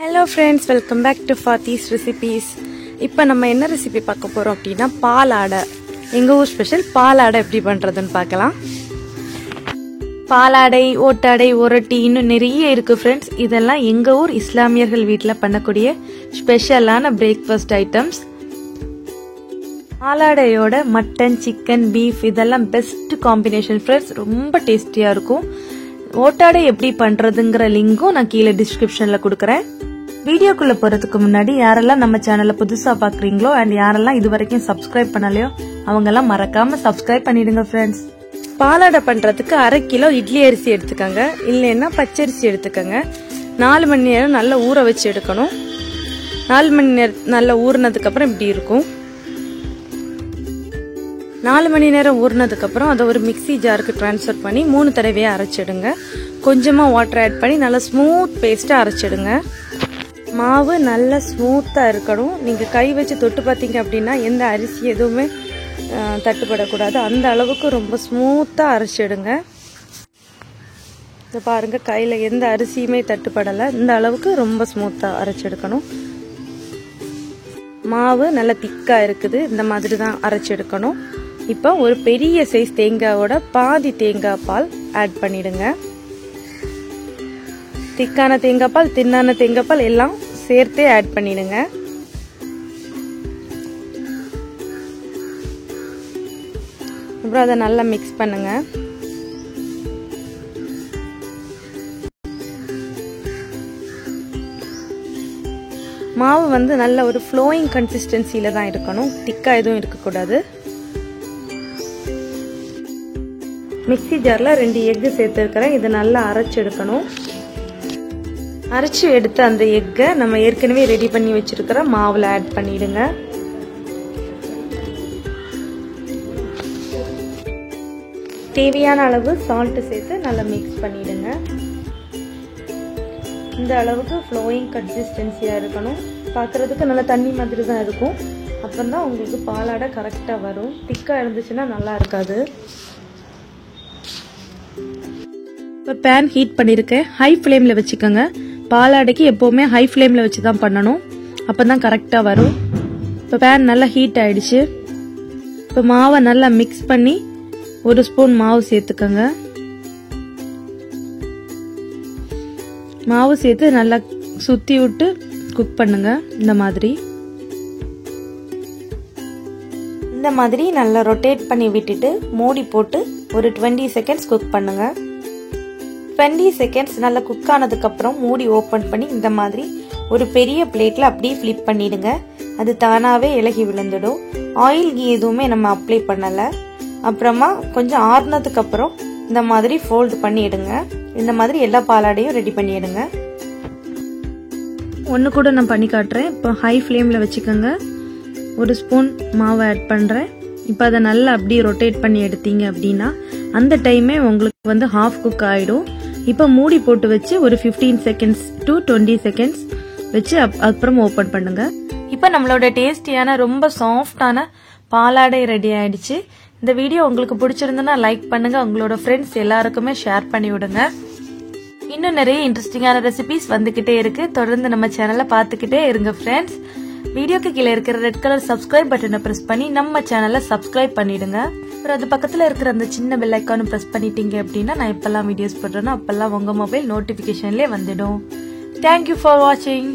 Hello friends, welcome back to Fathi's Recipes. இப்போ நம்ம என்ன ரெசிபி பார்க்க போறோம் அப்படினா பாலாடை. எங்க ஊர் ஸ்பெஷல் பாலாடை எப்படி பண்றதுன்னு பார்க்கலாம். பாலாடை, ஓட்டாடை, ஒரட்டி இன்னும் நிறைய இருக்கு फ्रेंड्स. இதெல்லாம் எங்க ஊர் இஸ்லாமியர்கள் வீட்ல பண்ணக்கூடிய ஸ்பெஷலான பிரேக்ஃபாஸ்ட் ஐட்டம்ஸ். பாலாடையோட மட்டன், சிக்கன், பீஃப் இதெல்லாம் பெஸ்ட் காம்பினேஷன் फ्रेंड्स. ரொம்ப டேஸ்டியா இருக்கும். ஓட்டாடை எப்படி பண்றதுங்கற லிங்கும் நான் கீழ டிஸ்கிரிப்ஷன்ல கொடுக்கிறேன். வீடியோக்குள்ள போறதுக்கு முன்னாடி யாரெல்லாம் நம்ம சேனலை புதுசா பாக்குறீங்களோ அண்ட் யாரெல்லாம் இதுவரைக்கும் சப்ஸ்கிரைப் பண்ணலையோ அவங்க எல்லாம் மறக்காம சப்ஸ்கிரைப் பண்ணிடுங்க फ्रेंड्स. பாலாடை பண்றதுக்கு 1/2 கிலோ இட்லி அரிசி எடுத்துக்கங்க, இல்லைன்னா பச்சரிசி எடுத்துக்கங்க. 4 மணி நேரம் நல்லா ஊற வச்சு எடுக்கணும். 4 மணி நேரம் நல்லா ஊறினதுக்கு அப்புறம் இப்படி இருக்கும். 4 மணி நேரம் ஊறினதுக்கு அப்புறம் அதை ஒரு மிக்ஸி ஜாருக்கு ட்ரான்ஸ்ஃபர் பண்ணி 3 தடவையா அரைச்சிடுங்க. கொஞ்சமா வாட்டர் ஆட் பண்ணி நல்லா ஸ்மூத் பேஸ்டா அரைச்சிடுங்க. மாவு நல்லா ஸ்மூத்தா இருக்கணும். நீங்க கை வச்சு தொட்டு பார்த்தீங்க அப்படின்னா எந்த அரிசி எதுவுமே தட்டுப்படக்கூடாது. அந்த அளவுக்கு ரொம்ப ஸ்மூத்தா அரைச்சிடுங்க. இதை பாருங்க, கையில எந்த அரிசியுமே தட்டுப்படலை. இந்த அளவுக்கு ரொம்ப ஸ்மூத்தா அரைச்செடுக்கணும். மாவு நல்லா திக்கா இருக்குது. இந்த மாதிரி தான் அரைச்செடுக்கணும். இப்போ ஒரு பெரிய சைஸ் தேங்காவோட பாதி தேங்காய் பால் ஆட் பண்ணிடுங்க. திக்கான தேங்காய் பால், தின்னான தேங்காய் பால் எல்லாம் சேர்த்தே ஆட் பண்ணிடுங்க. அப்புறம் அதை நல்லா மிக்ஸ் பண்ணுங்க. மாவு வந்து நல்ல ஒரு ஃப்ளோயிங் கன்சிஸ்டன்சில தான் இருக்கணும். திக்கா எதுவும் இருக்கக்கூடாது. மிக்ஸி ஜார்ல 2 எக்கு சேர்த்துருக்கிறேன். இதை நல்லா அரைச்சு எடுக்கணும். அரைச்சு எடுத்த அந்த எக்கை நம்ம ஏற்கனவே ரெடி பண்ணி வச்சிருக்கிற மாவுல ஆட் பண்ணிடுங்க. தேவையான அளவு சால்ட் சேர்த்து நல்லா மிக்ஸ் பண்ணிடுங்க. இந்த அளவுக்கு ஃப்ளோயிங் கன்சிஸ்டன்சியா இருக்கணும். பார்க்கறதுக்கு நல்லா தண்ணி மாதிரி தான் இருக்கும். அப்பதான் உங்களுக்கு பாலாடை கரெக்டா வரும். திக்கா இருந்துச்சுன்னா நல்லா இருக்காது. இப்போ பேன் ஹீட் பண்ணிருக்கேன். ஹை ஃப்ளேம்ல வச்சுக்கோங்க. பாலாடைக்கு எப்பவுமே ஹை ஃப்ளேம்ல வச்சு தான் பண்ணணும். அப்பதான் கரெக்டா வரும். இப்போ பேன் நல்லா ஹீட் ஆயிடுச்சு. இப்போ மாவை நல்லா மிக்ஸ் பண்ணி 1 ஸ்பூன் மாவு சேர்த்துக்கோங்க. மாவு சேர்த்து நல்லா சுத்தி விட்டு குக் பண்ணுங்க. இந்த மாதிரி நல்லா ரொட்டேட் பண்ணி விட்டுட்டு மூடி போட்டு ஒரு 20 செகண்ட்ஸ் குக் பண்ணுங்க. 20 செகண்ட்ஸ் நல்லா குக் ஆனதுக்கு அப்புறம் மூடி ஓபன் பண்ணி இந்த மாதிரி ஒரு பெரிய பிளேட்ல அப்படியே ஃபிளிப் பண்ணிடுங்க. அது தானாவே இலகி விழுந்துடும். ஆயில் கீ எதுவுமே நம்ம அப்ளை பண்ணல. அப்புறமா கொஞ்சம் ஆறுனதுக்கு அப்புறம் இந்த மாதிரி ஃபோல்ட் பண்ணிடுங்க. இந்த மாதிரி எல்லா பாலாடையும் ரெடி பண்ணிடுங்க. ஒன்று கூட நான் பண்ணி காட்டுறேன். இப்போ ஹை ஃப்ளேமில் வச்சுக்கோங்க. 1 ஸ்பூன் மாவு ஆட் பண்ணுறேன். இப்போ அதை நல்லா அப்படியே ரொட்டேட் பண்ணி எடுத்தீங்க அப்படின்னா அந்த டைமே உங்களுக்கு வந்து ஹாஃப் குக் ஆகிடும். இப்போ மூடி போட்டு வச்சு ஒரு 15 செகண்ட்ஸ் டு 20 செகண்ட்ஸ் வச்சு அப்புறம் ஓப்பன் பண்ணுங்க. இப்போ நம்மளோட டேஸ்டியான ரொம்ப சாஃப்டான பாலாடை ரெடி ஆயிடுச்சு. இந்த வீடியோ உங்களுக்கு பிடிச்சிருந்ததுன்னா லைக் பண்ணுங்க. உங்களோட ஃப்ரெண்ட்ஸ் எல்லாருக்குமே ஷேர் பண்ணி விடுங்க. இன்னும் நிறைய இன்ட்ரெஸ்டிங்கான ரெசிபிஸ் வந்துகிட்டே இருக்கு. தொடர்ந்து நம்ம சேனலை பார்த்துக்கிட்டே இருங்க ஃப்ரெண்ட்ஸ். வீடியோக்கு கீழே இருக்கிற ரெட் கலர் சப்ஸ்கிரைப் பட்டனை பிரஸ் பண்ணி நம்ம சேனலை சப்ஸ்கிரைப் பண்ணிடுங்க. அப்புறம் அது பக்கத்துல இருக்கிற அந்த சின்ன பெல் ஐக்கானும் பிரஸ் பண்ணிட்டீங்க அப்படின்னா நான் எப்பெல்லாம் வீடியோஸ் போடுறேனோ அப்பெல்லாம் உங்க மொபைல் நோட்டிபிகேஷன்லேயே வந்துடும். தேங்க்யூ ஃபார் வாட்சிங்.